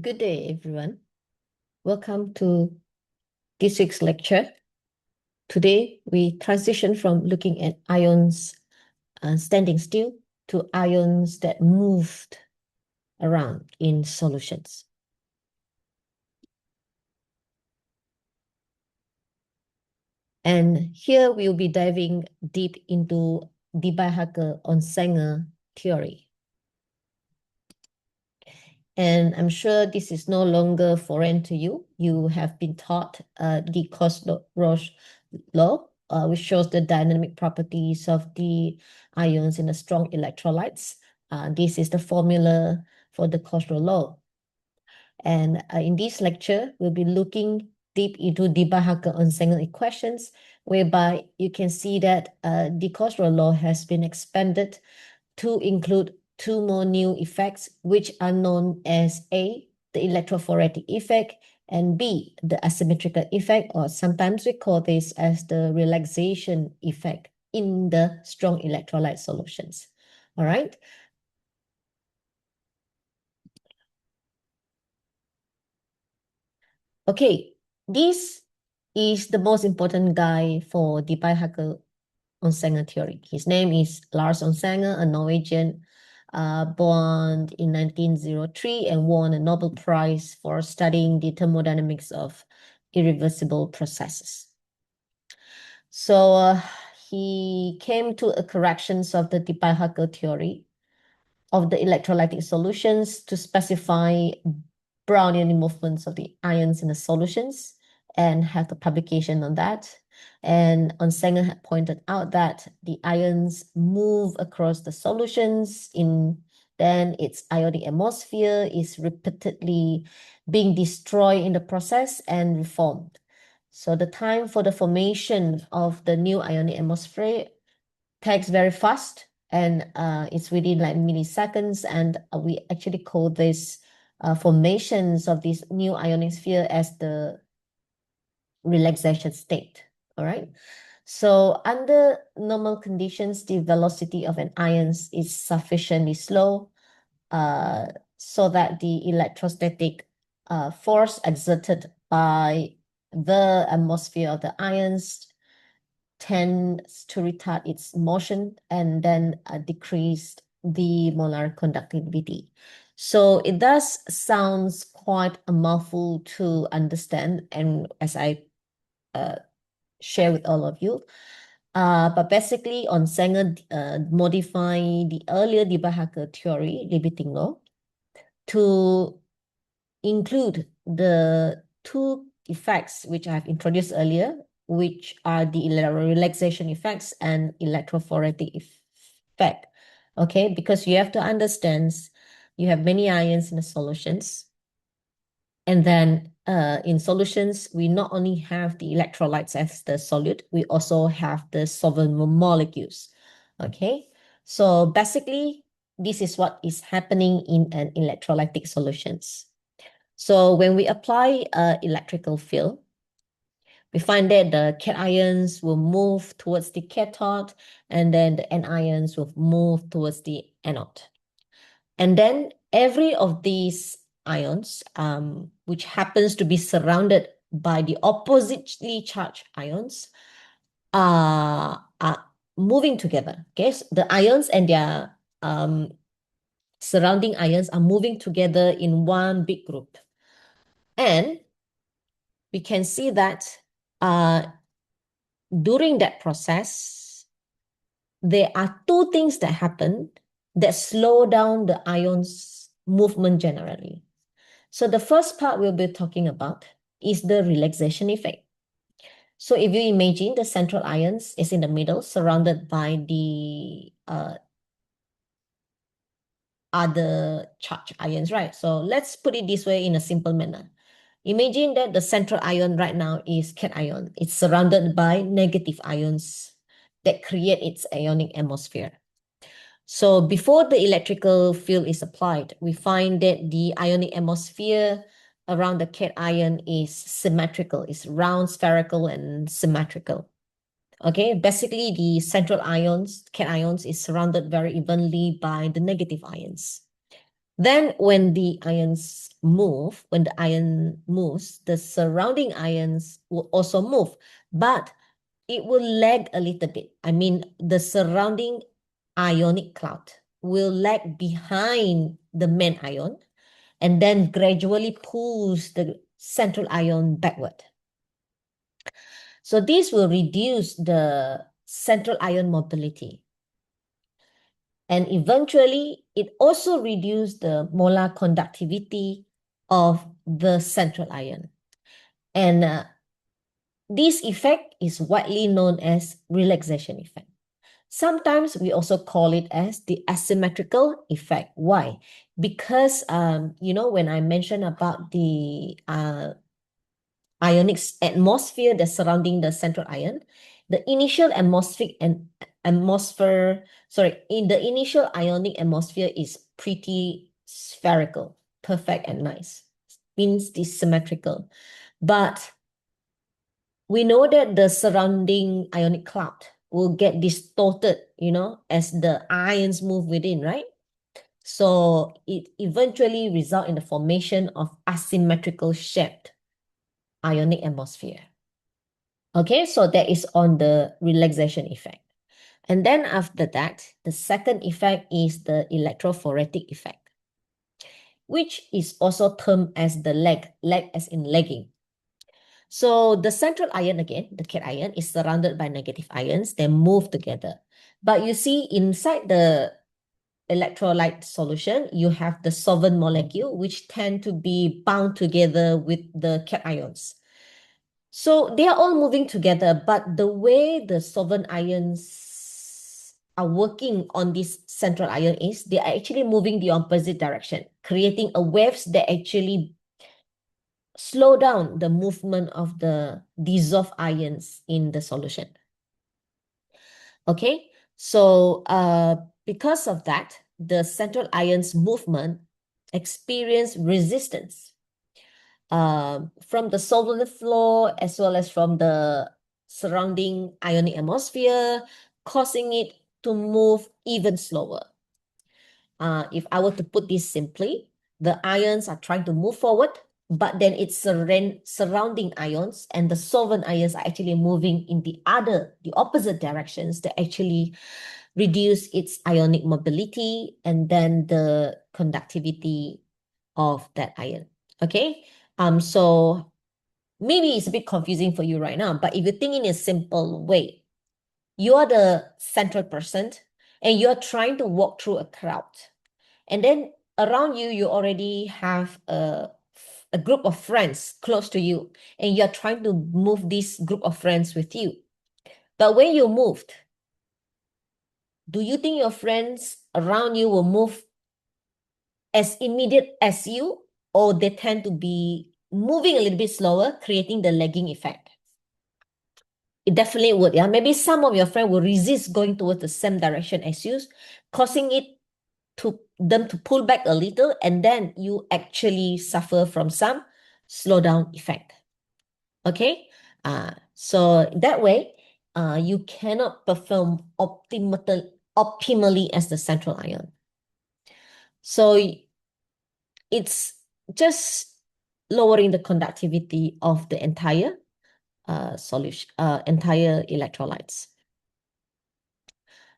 Good day, everyone. Welcome to this week's lecture. Today, we transition from looking at ions standing still to ions that moved around in solutions. And here we'll be diving deep into Deby Huckel Onsager theory. And I'm sure this is no longer foreign to you. You have been taught the Koch-Roche law, which shows the dynamic properties of the ions in the strong electrolytes. This is the formula for the Koch-Roche law. And in this lecture, we'll be looking deep into Deby-Huckel-Onsager equations, whereby you can see that the Koch-Roche law has been expanded to include two more new effects, which are known as A, the electrophoretic effect, and B, the asymmetrical effect, or sometimes we call this as the relaxation effect in the strong electrolyte solutions. All right. Okay, this is the most important guy for Deby-Huckel Onsager theory. His name is Lars Onsager, a Norwegian, born in 1903 and won a Nobel Prize for studying the thermodynamics of irreversible processes. So he came to a corrections of the Deby-Huckel theory of the electrolytic solutions to specify Brownian movements of the ions in the solutions and have a publication on that. And Onsager had pointed out that the ions move across the solutions then its ionic atmosphere is repeatedly being destroyed in the process and reformed. So the time for the formation of the new ionic atmosphere takes very fast, and it's within like milliseconds, and we actually call this formations of this new ionic sphere as the relaxation state. All right. So under normal conditions, the velocity of an ion is sufficiently slow so that the electrostatic force exerted by the atmosphere of the ions tends to retard its motion and then decrease the molar conductivity. So it does sounds quite a mouthful to understand, and as I share with all of you. But basically, Onsager modify the earlier Deby-Huckel theory, limiting law, to include the two effects which I have introduced earlier, which are the relaxation effects and electrophoretic effect. Okay, because you have to understand you have many ions in the solutions. And then in solutions, we not only have the electrolytes as the solute, we also have the solvent molecules. Okay, so basically, this is what is happening in an electrolytic solutions. So when we apply electrical field, we find that the cations will move towards the cathode, and then the anions will move towards the anode. And then every of these ions, which happens to be surrounded by the oppositely charged ions, are moving together. Okay, so the ions and their surrounding ions are moving together in one big group. And we can see that during that process, there are two things that happen that slow down the ions movement generally. So the first part we'll be talking about is the relaxation effect. So if you imagine the central ions is in the middle, surrounded by the other charged ions, right? So let's put it this way in a simple manner. Imagine that the central ion right now is cation. It's surrounded by negative ions that create its ionic atmosphere. So before the electrical field is applied, we find that the ionic atmosphere around the cation is symmetrical. It's round, spherical, and symmetrical. Okay, basically the central ions, cations, is surrounded very evenly by the negative ions. Then when the ions move, when the ion moves, the surrounding ions will also move, but it will lag a little bit. I mean, the surrounding ionic cloud will lag behind the main ion and then gradually pulls the central ion backward. So this will reduce the central ion mobility. And eventually, it also reduces the molar conductivity of the central ion. And this effect is widely known as relaxation effect. Sometimes we also call it as the asymmetrical effect. Why? Because, when I mentioned about the ionic atmosphere that's surrounding the central ion, the initial in the initial ionic atmosphere is pretty spherical, perfect and nice. Means the symmetrical. But we know that the surrounding ionic cloud will get distorted, as the ions move within, right? So it eventually results in the formation of asymmetrical shaped ionic atmosphere. Okay, so that is on the relaxation effect. And then after that, the second effect is the electrophoretic effect, which is also termed as the lag as in lagging. So the central ion again, the cation, is surrounded by negative ions. They move together. But you see inside the electrolyte solution, you have the solvent molecule, which tend to be bound together with the cations. So they are all moving together, but the way the solvent ions are working on this central ion is they are actually moving the opposite direction, creating a waves that actually slow down the movement of the dissolved ions in the solution. Okay, so because of that, the central ions movement experience resistance from the solvent flow as well as from the surrounding ionic atmosphere, causing it to move even slower. If I were to put this simply, the ions are trying to move forward, but then it's surrounding ions and the solvent ions are actually moving in the opposite directions that actually reduce its ionic mobility and then the conductivity of that ion. Okay, so maybe it's a bit confusing for you right now, but if you think in a simple way, you are the central person and you're trying to walk through a crowd. And then around you, you already have a group of friends close to you, and you're trying to move this group of friends with you. But when you moved, do you think your friends around you will move as immediate as you, or they tend to be moving a little bit slower, creating the lagging effect? It definitely would, yeah. Maybe some of your friends will resist going towards the same direction as you, causing them to pull back a little, and then you actually suffer from some slowdown effect. Okay, so that way, you cannot perform optimally as the central ion. So it's just lowering the conductivity of the entire solution, entire electrolytes.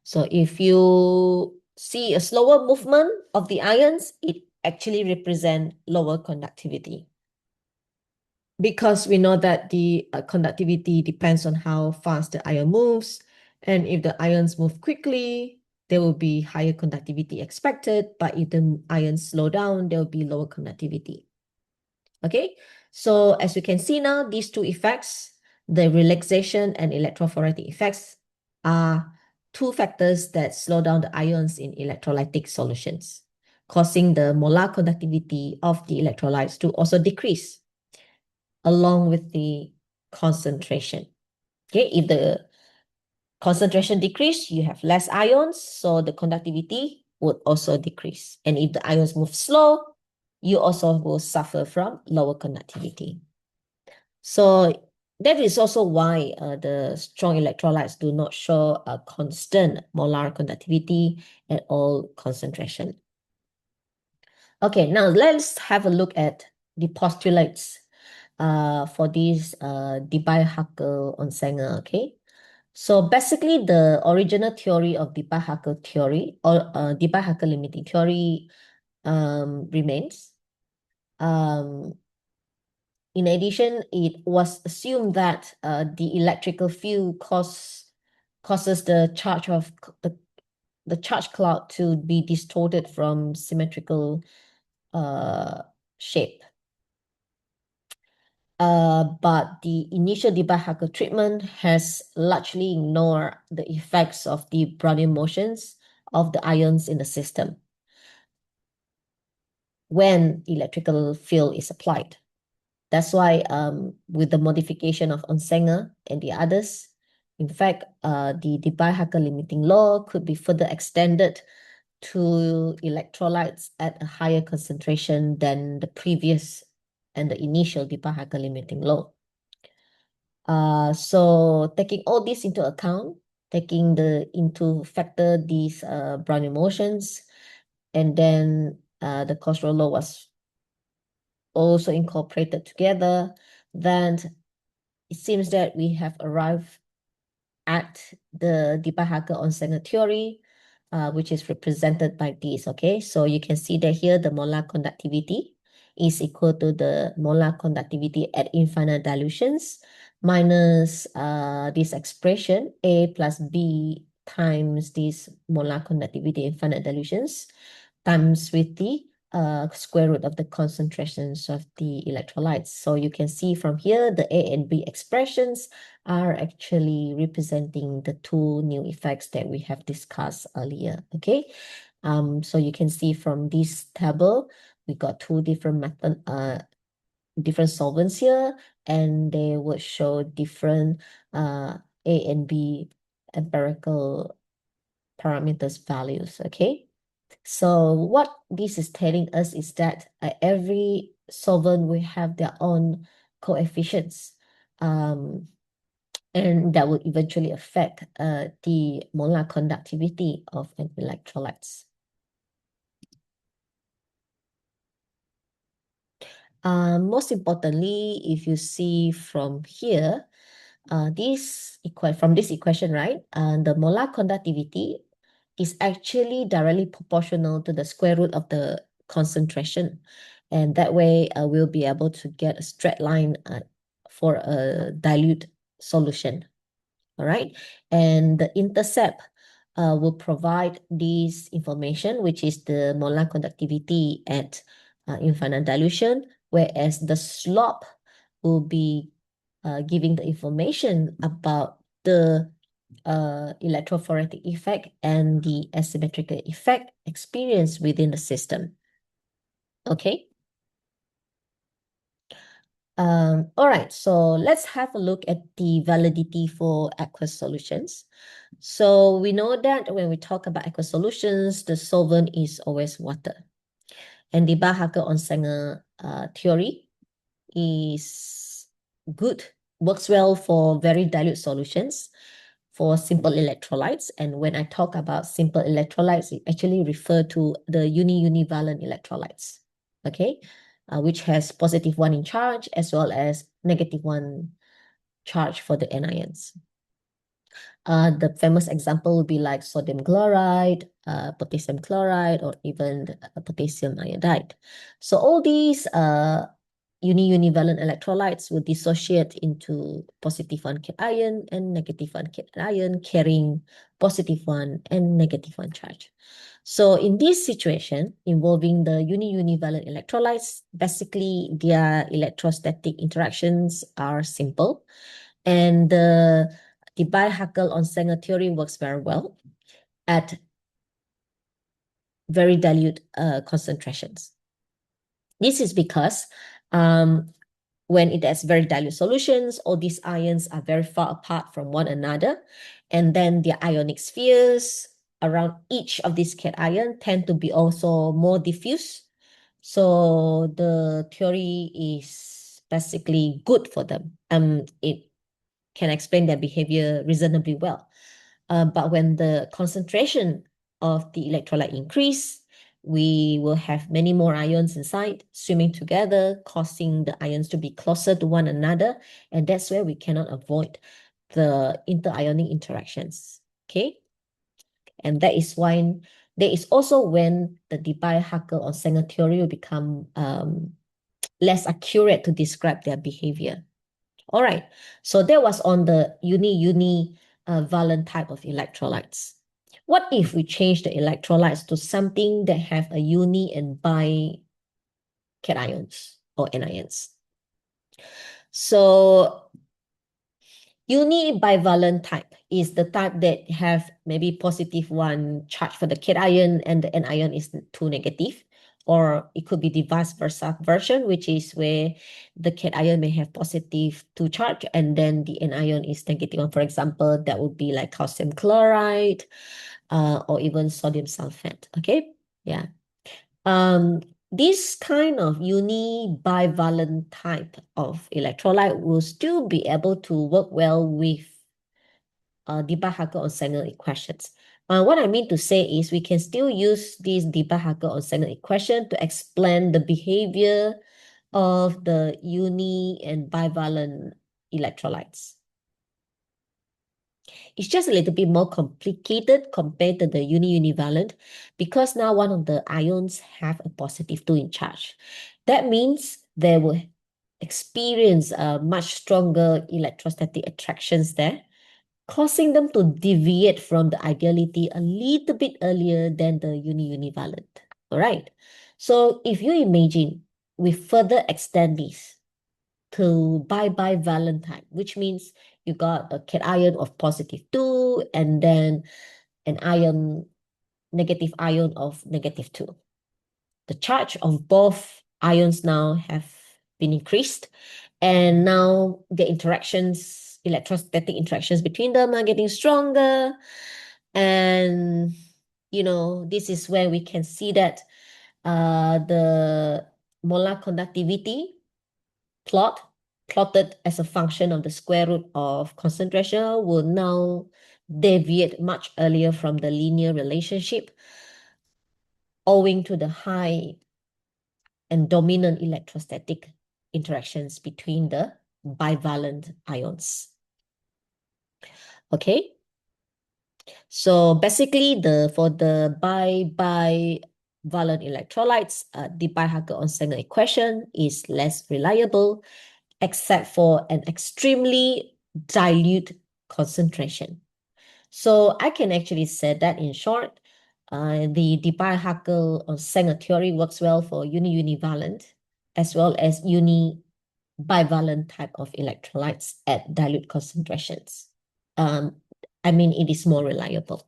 So if you see a slower movement of the ions, it actually represents lower conductivity. Because we know that the conductivity depends on how fast the ion moves. And if the ions move quickly, there will be higher conductivity expected. But if the ions slow down, there will be lower conductivity. Okay, so as you can see now, these two effects, the relaxation and electrophoretic effects, are two factors that slow down the ions in electrolytic solutions, causing the molar conductivity of the electrolytes to also decrease along with the concentration. Okay, if the concentration decrease, you have less ions, so the conductivity would also decrease. And if the ions move slow, you also will suffer from lower conductivity. So that is also why the strong electrolytes do not show a constant molar conductivity at all concentration. Okay, now let's have a look at the postulates for this Deby, Huckel, Onsager, okay? So basically, the original theory of Deby-Huckel theory or Deby-Huckel limiting theory remains. In addition, it was assumed that the electrical field causes the charge of the charge cloud to be distorted from symmetrical shape. But the initial Deby-Huckel treatment has largely ignored the effects of the Brownian motions of the ions in the system when electrical field is applied. That's why with the modification of Onsager and the others, in fact, the Deby-Huckel limiting law could be further extended to electrolytes at a higher concentration than the previous and the initial Deby-Huckel limiting law. So taking all this into account, taking into factor these Brownian motions, and then the Cosrow law was also incorporated together, then it seems that we have arrived at the Deby-Huckel-Onsager theory, which is represented by this, okay? So you can see that here the molar conductivity is equal to the molar conductivity at infinite dilutions minus this expression, A plus B times this molar conductivity infinite dilutions times with the square root of the concentrations of the electrolytes. So you can see from here, the A and B expressions are actually representing the two new effects that we have discussed earlier, okay? So you can see from this table, we got two different different solvents here, and they would show different A and B empirical parameters values, okay? So what this is telling us is that every solvent will have their own coefficients, and that would eventually affect the molar conductivity of an electrolytes. Most importantly, if you see from here, from this equation, right, the molar conductivity is actually directly proportional to the square root of the concentration. And that way, we'll be able to get a straight line for a dilute solution. All right. And the intercept will provide this information, which is the molar conductivity at infinite dilution, whereas the slope will be giving the information about the electrophoretic effect and the asymmetrical effect experienced within the system. Okay. All right, so let's have a look at the validity for aqueous solutions. So we know that when we talk about aqueous solutions, the solvent is always water. And the Deby-Huckel-Onsager theory is good, works well for very dilute solutions, for simple electrolytes. And when I talk about simple electrolytes, it actually refer to the univalent electrolytes, okay? Which has +1 in charge as well as -1 charge for the anions. The famous example would be like sodium chloride, potassium chloride, or even potassium iodide. So all these univalent electrolytes will dissociate into +1 cation and -1 cation, carrying +1 and -1 charge. So in this situation, involving the univalent electrolytes, basically their electrostatic interactions are simple, and the Deby-Huckel-Onsager theory works very well at very dilute concentrations. This is because when it has very dilute solutions, all these ions are very far apart from one another, and then the ionic spheres around each of these cation tend to be also more diffuse. So the theory is basically good for them. It can explain their behavior reasonably well. But when the concentration of the electrolyte increase, we will have many more ions inside swimming together, causing the ions to be closer to one another. And that's where we cannot avoid the interionic interactions. Okay. And that is why there is also when the Deby, Huckel, or Sanger theory will become less accurate to describe their behavior. All right, so that was on the uni valent type of electrolytes. What if we change the electrolytes to something that have a uni and bi cations or anions? So unibivalent type is the type that have maybe positive one charge for the cation and the anion is two negative. Or it could be the vice versa version, which is where the cation may have positive two charge and then the anion is negative one. For example, that would be like calcium chloride or even sodium sulfate. Okay, yeah. This kind of unibivalent type of electrolyte will still be able to work well with Deby, Huckel, or Sanger equations. What I mean to say is we can still use this Deby, Huckel, or Sanger equation to explain the behavior of the uni and bivalent electrolytes. It's just a little bit more complicated compared to the univalent because now one of the ions have a positive 2 in charge. That means they will experience much stronger electrostatic attractions there, causing them to deviate from the ideality a little bit earlier than the univalent. All right. So if you imagine we further extend this to bivalent type, which means you got a cation of positive 2 and then an ion, negative ion of negative 2. The charge of both ions now have been increased, and now the interactions, electrostatic interactions between them are getting stronger. And, this is where we can see that the molar conductivity plotted as a function of the square root of concentration will now deviate much earlier from the linear relationship owing to the high and dominant electrostatic interactions between the bivalent ions. Okay, so basically for the bivalent electrolytes, the Deby-Huckel-Onsager equation is less reliable except for an extremely dilute concentration. So I can actually say that in short, the Deby-Huckel-Onsager theory works well for univalent as well as bivalent type of electrolytes at dilute concentrations. It is more reliable.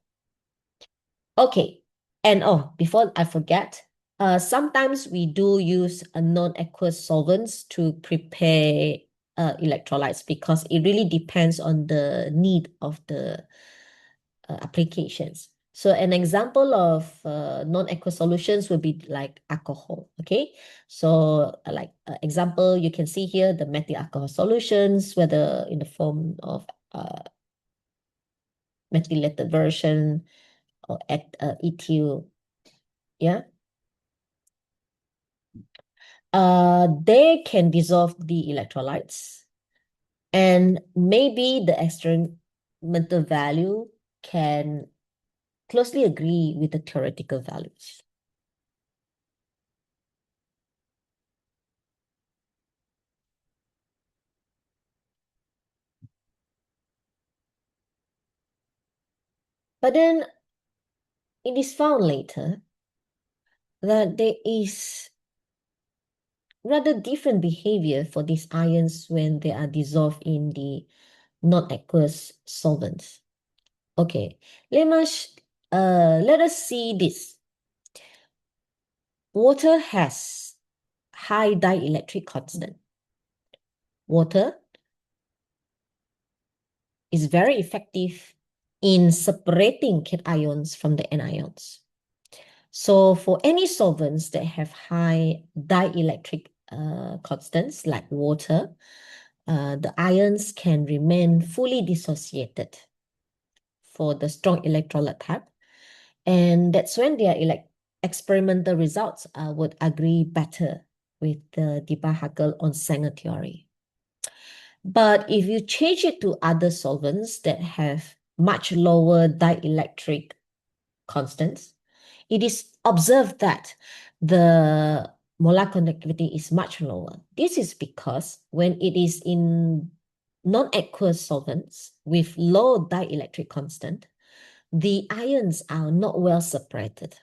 Okay, and before I forget, sometimes we do use a non-aqueous solvents to prepare electrolytes because it really depends on the need of the applications. So an example of non-aqueous solutions would be like alcohol, okay? So like example, you can see here the methyl alcohol solutions, whether in the form of methylated version or ethyl, yeah? They can dissolve the electrolytes and maybe the experimental value can closely agree with the theoretical values. But then it is found later that there is rather different behavior for these ions when they are dissolved in the non-aqueous solvents. Okay, let us see this. Water has high dielectric constant. Water is very effective in separating cations from the anions. So for any solvents that have high dielectric constants like water, the ions can remain fully dissociated for the strong electrolyte type. And that's when their experimental results would agree better with the Deby-Huckel Onsager theory. But if you change it to other solvents that have much lower dielectric constants, it is observed that the molar conductivity is much lower. This is because when it is in non-aqueous solvents with low dielectric constant, the ions are not well separated.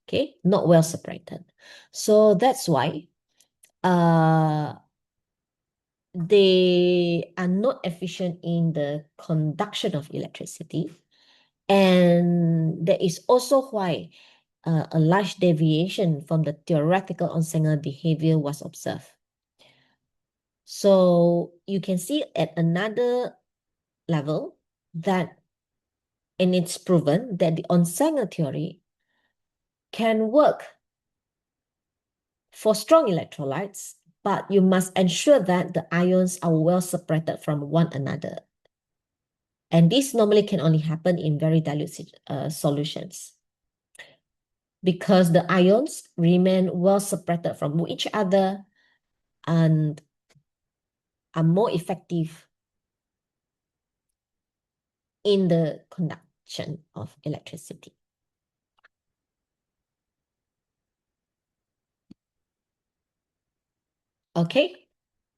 Okay, not well separated. So that's why they are not efficient in the conduction of electricity. And that is also why a large deviation from the theoretical Onsager behavior was observed. So you can see at another level that, and it's proven that the Onsager theory can work for strong electrolytes, but you must ensure that the ions are well separated from one another. And this normally can only happen in very dilute solutions, because the ions remain well separated from each other and are more effective in the conduction of electricity. Okay,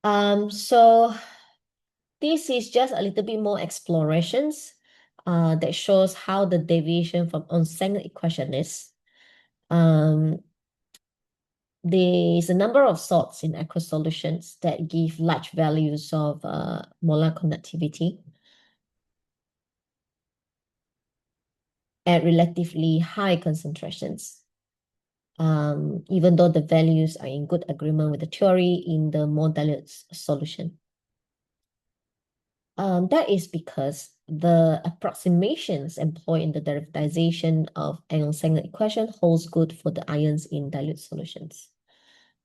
so this is just a little bit more explorations that shows how the deviation from Onsager equation is. There is a number of salts in aqueous solutions that give large values of molar conductivity at relatively high concentrations, even though the values are in good agreement with the theory in the more dilute solution. That is because the approximations employed in the derivatization of Onsager equation holds good for the ions in dilute solutions.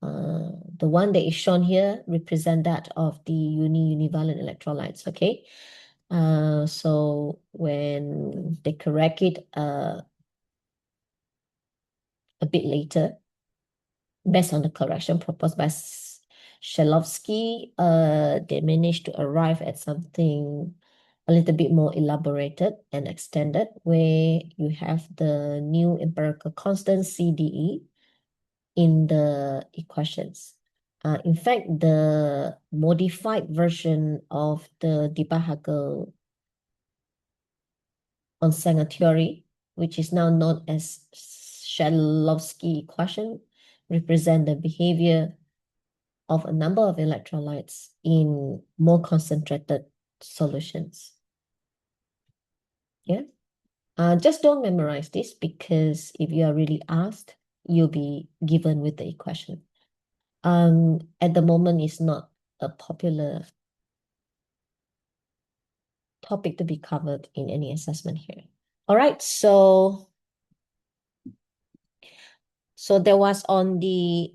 The one that is shown here represent that of the univalent electrolytes, okay? So when they correct it a bit later, based on the correction proposed by Shklovsky, they managed to arrive at something a little bit more elaborated and extended, where you have the new empirical constant CDE in the equations. In fact, the modified version of the Deby-Huckel Onsager theory, which is now known as Shklovsky equation, represent the behavior of a number of electrolytes in more concentrated solutions. Yeah. Just don't memorize this, because if you are really asked, you'll be given with the equation. At the moment, it's not a popular topic to be covered in any assessment here. All right, so there was on the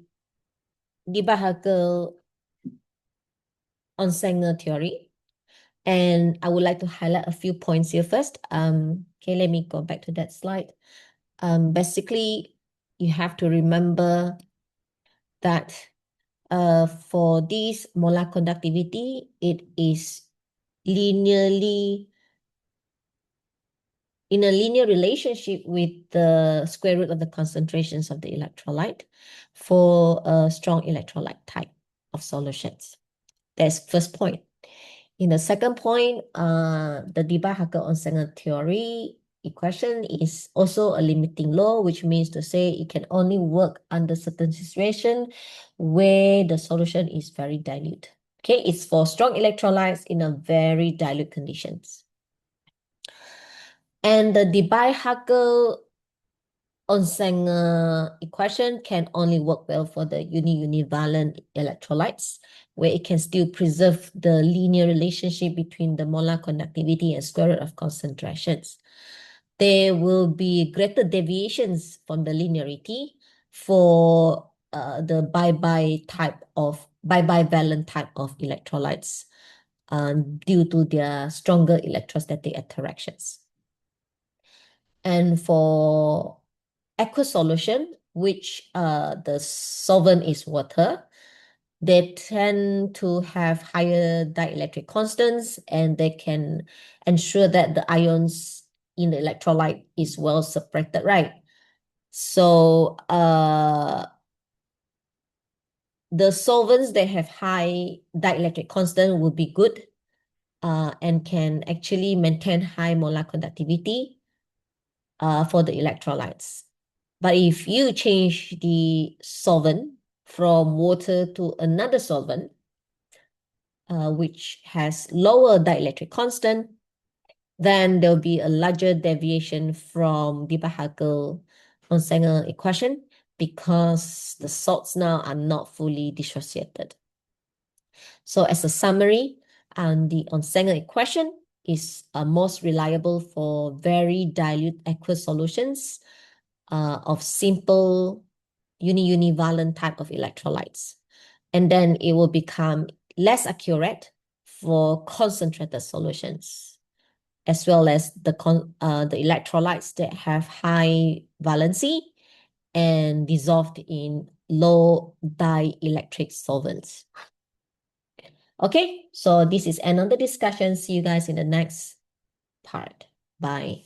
Deby-Huckel Onsager theory, and I would like to highlight a few points here first. Okay, let me go back to that slide. Basically, you have to remember that for this molar conductivity, it is linearly in a linear relationship with the square root of the concentrations of the electrolyte for a strong electrolyte type of solutions. That's first point. In the second point, the Deby-Huckel Onsager theory equation is also a limiting law, which means to say it can only work under certain situation where the solution is very dilute. Okay, it's for strong electrolytes in a very dilute conditions. And the Deby-Huckel Onsager equation can only work well for the univalent electrolytes, where it can still preserve the linear relationship between the molar conductivity and square root of concentrations. There will be greater deviations from the linearity for the bivalent type of electrolytes due to their stronger electrostatic interactions. And for aqueous solution, which the solvent is water, they tend to have higher dielectric constants, and they can ensure that the ions in the electrolyte is well separated, right? So the solvents that have high dielectric constant will be good and can actually maintain high molar conductivity for the electrolytes. But if you change the solvent from water to another solvent, which has lower dielectric constant, then there'll be a larger deviation from Deby-Huckel Onsager equation because the salts now are not fully dissociated. So as a summary, the Onsager equation is most reliable for very dilute aqueous solutions of simple uni-univalent type of electrolytes. And then it will become less accurate for concentrated solutions, as well as the electrolytes that have high valency and dissolved in low dielectric solvents. Okay, so this is another discussion. See you guys in the next part. Bye.